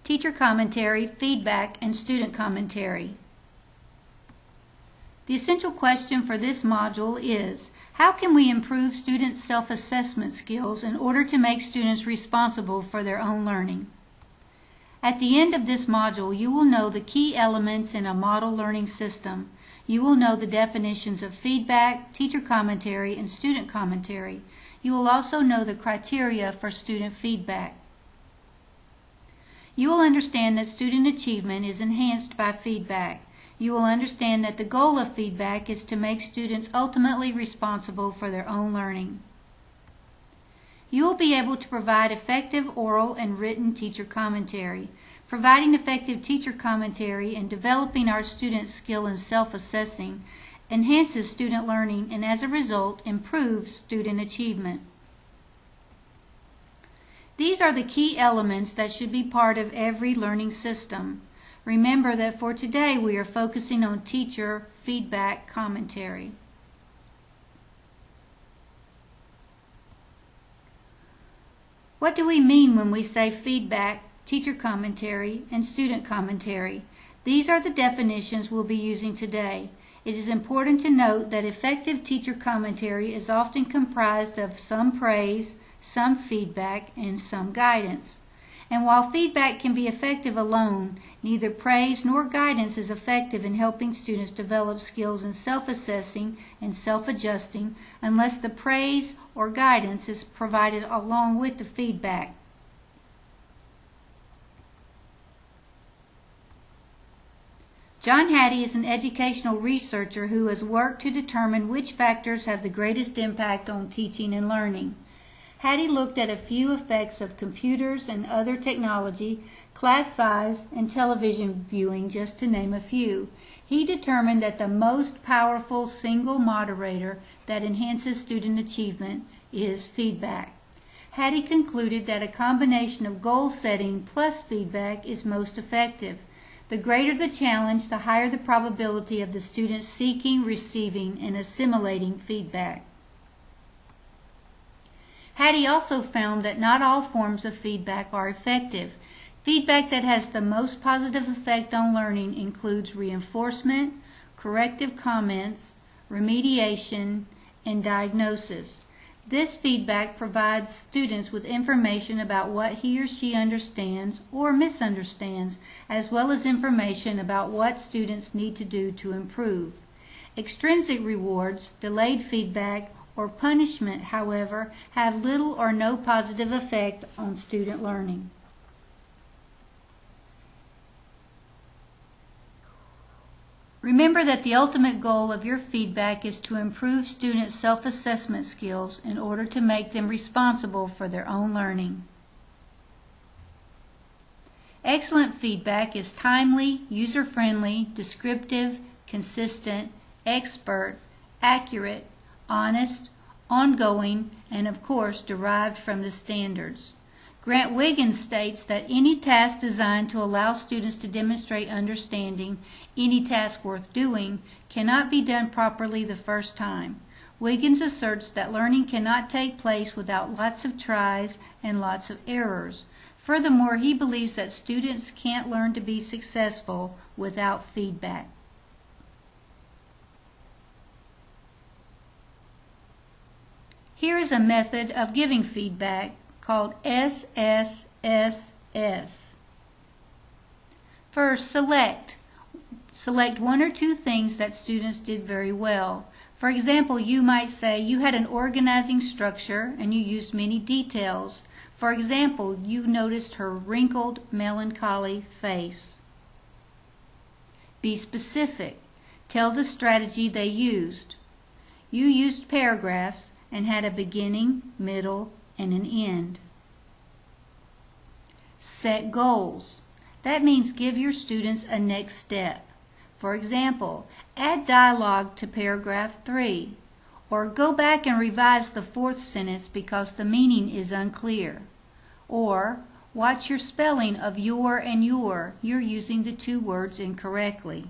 teacher commentary, feedback, and student commentary. The essential question for this module is, how can we improve students' self-assessment skills in order to make students responsible for their own learning? At the end of this module, you will know the key elements in a model learning system. You will know the definitions of feedback, teacher commentary, and student commentary. You will also know the criteria for student feedback. You will understand that student achievement is enhanced by feedback. You will understand that the goal of feedback is to make students ultimately responsible for their own learning. You will be able to provide effective oral and written teacher commentary. Providing effective teacher commentary and developing our students' skill in self-assessing enhances student learning and as a result improves student achievement. These are the key elements that should be part of every learning system. Remember that for today we are focusing on teacher feedback commentary. What do we mean when we say feedback, teacher commentary, and student commentary? These are the definitions we'll be using today. It is important to note that effective teacher commentary is often comprised of some praise, some feedback, and some guidance. And while feedback can be effective alone, neither praise nor guidance is effective in helping students develop skills in self-assessing and self-adjusting unless the praise or guidance is provided along with the feedback. John Hattie is an educational researcher who has worked to determine which factors have the greatest impact on teaching and learning. Hattie looked at a few effects of computers and other technology, class size, and television viewing, just to name a few. He determined that the most powerful single moderator that enhances student achievement is feedback. Hattie concluded that a combination of goal setting plus feedback is most effective. The greater the challenge, the higher the probability of the student seeking, receiving, and assimilating feedback. Hattie also found that not all forms of feedback are effective. Feedback that has the most positive effect on learning includes reinforcement, corrective comments, remediation, and diagnosis. This feedback provides students with information about what he or she understands or misunderstands, as well as information about what students need to do to improve. Extrinsic rewards, delayed feedback, or punishment, however, have little or no positive effect on student learning. Remember that the ultimate goal of your feedback is to improve students' self-assessment skills in order to make them responsible for their own learning. Excellent feedback is timely, user-friendly, descriptive, consistent, expert, accurate, honest, ongoing, and of course derived from the standards. Grant Wiggins states that any task designed to allow students to demonstrate understanding, any task worth doing, cannot be done properly the first time. Wiggins asserts that learning cannot take place without lots of tries and lots of errors. Furthermore, he believes that students can't learn to be successful without feedback. Here is a method of giving feedback called SSSS. First, select one or two things that students did very well. For example, you might say you had an organizing structure and you used many details. For example, you noticed her wrinkled, melancholy face. Be specific. Tell the strategy they used. You used paragraphs and had a beginning, middle, and an end. Set goals. That means give your students a next step. For example, add dialogue to paragraph 3, or go back and revise the 4th sentence because the meaning is unclear. Or watch your spelling of your and your. You're using the two words incorrectly.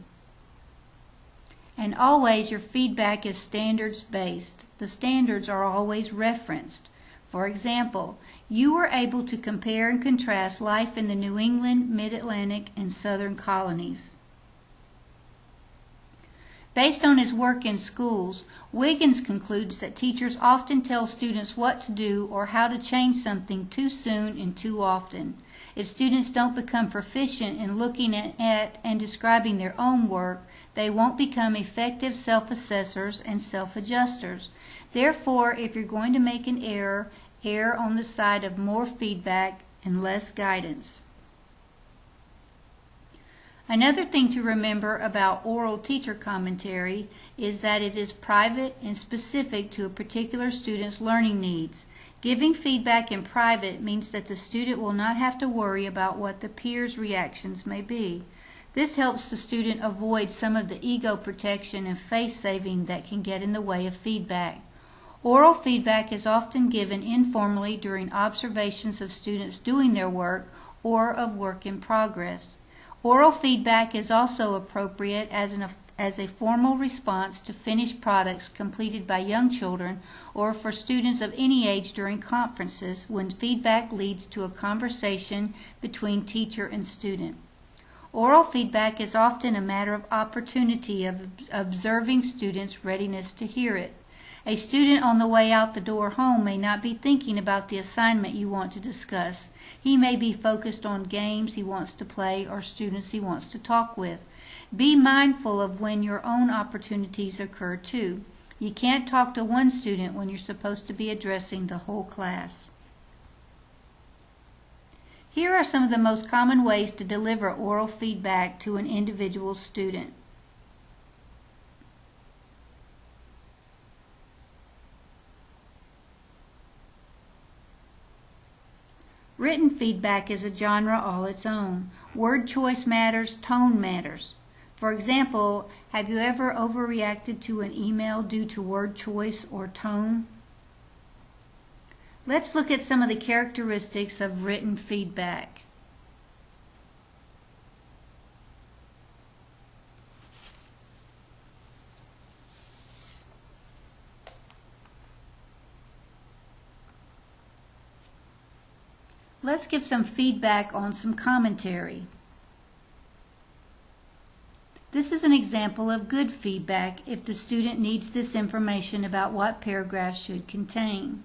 And always your feedback is standards-based. The standards are always referenced. For example, you were able to compare and contrast life in the New England, Mid-Atlantic, and Southern colonies. Based on his work in schools, Wiggins concludes that teachers often tell students what to do or how to change something too soon and too often. If students don't become proficient in looking at and describing their own work, they won't become effective self-assessors and self-adjusters. Therefore, if you're going to make an error, err on the side of more feedback and less guidance. Another thing to remember about oral teacher commentary is that it is private and specific to a particular student's learning needs. Giving feedback in private means that the student will not have to worry about what the peers' reactions may be. This helps the student avoid some of the ego protection and face saving that can get in the way of feedback. Oral feedback is often given informally during observations of students doing their work or of work in progress. Oral feedback is also appropriate as a formal response to finished products completed by young children or for students of any age during conferences when feedback leads to a conversation between teacher and student. Oral feedback is often a matter of opportunity of observing students' readiness to hear it. A student on the way out the door home may not be thinking about the assignment you want to discuss. He may be focused on games he wants to play or students he wants to talk with. Be mindful of when your own opportunities occur too. You can't talk to one student when you're supposed to be addressing the whole class. Here are some of the most common ways to deliver oral feedback to an individual student. Written feedback is a genre all its own. Word choice matters, tone matters. For example, have you ever overreacted to an email due to word choice or tone? Let's look at some of the characteristics of written feedback. Let's give some feedback on some commentary. This is an example of good feedback if the student needs this information about what paragraphs should contain.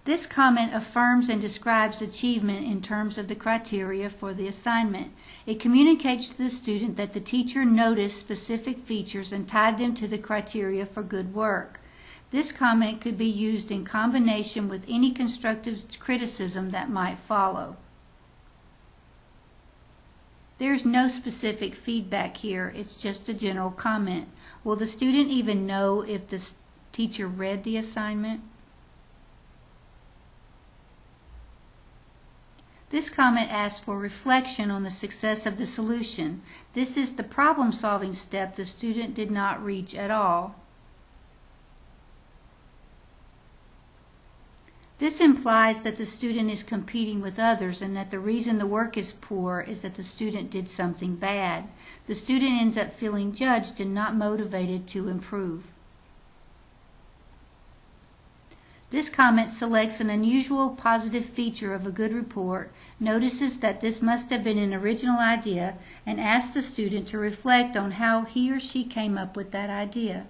This comment affirms and describes achievement in terms of the criteria for the assignment. It communicates to the student that the teacher noticed specific features and tied them to the criteria for good work. This comment could be used in combination with any constructive criticism that might follow. There's no specific feedback here, it's just a general comment. Will the student even know if the teacher read the assignment? This comment asks for reflection on the success of the solution. This is the problem-solving step the student did not reach at all. This implies that the student is competing with others and that the reason the work is poor is that the student did something bad. The student ends up feeling judged and not motivated to improve. This comment selects an unusual positive feature of a good report, notices that this must have been an original idea, and asks the student to reflect on how he or she came up with that idea.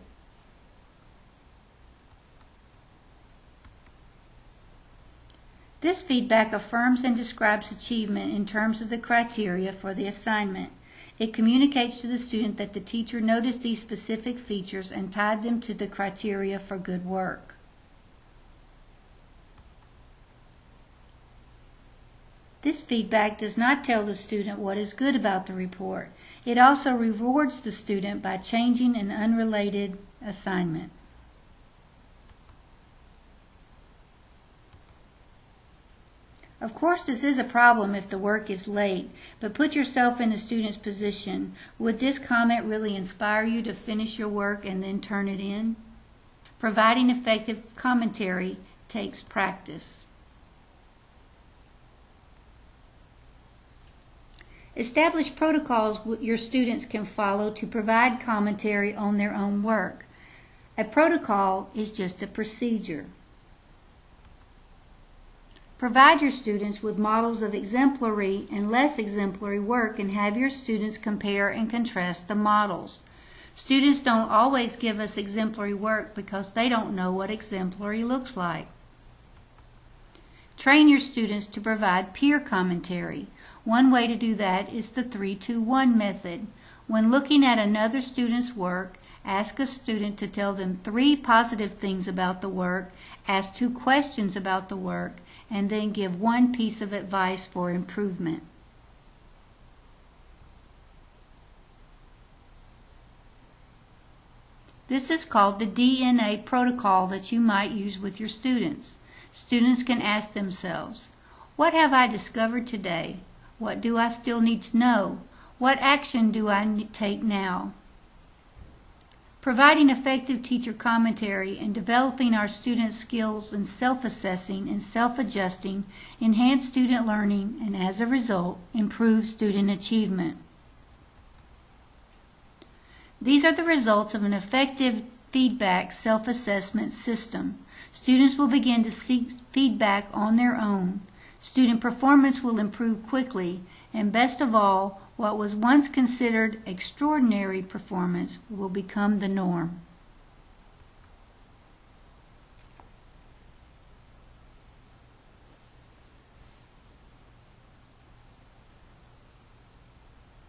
This feedback affirms and describes achievement in terms of the criteria for the assignment. It communicates to the student that the teacher noticed these specific features and tied them to the criteria for good work. This feedback does not tell the student what is good about the report. It also rewards the student by changing an unrelated assignment. Of course, this is a problem if the work is late, but put yourself in the student's position. Would this comment really inspire you to finish your work and then turn it in? Providing effective commentary takes practice. Establish protocols your students can follow to provide commentary on their own work. A protocol is just a procedure. Provide your students with models of exemplary and less exemplary work and have your students compare and contrast the models. Students don't always give us exemplary work because they don't know what exemplary looks like. Train your students to provide peer commentary. One way to do that is the 3-2-1 method. When looking at another student's work, ask a student to tell them 3 positive things about the work, ask 2 questions about the work, and then give 1 piece of advice for improvement. This is called the DNA protocol that you might use with your students. Students can ask themselves, what have I discovered today? What do I still need to know? What action do I take now? Providing effective teacher commentary and developing our students' skills in self-assessing and self-adjusting enhance student learning and, as a result, improve student achievement. These are the results of an effective feedback self-assessment system. Students will begin to seek feedback on their own. Student performance will improve quickly, and best of all, what was once considered extraordinary performance will become the norm.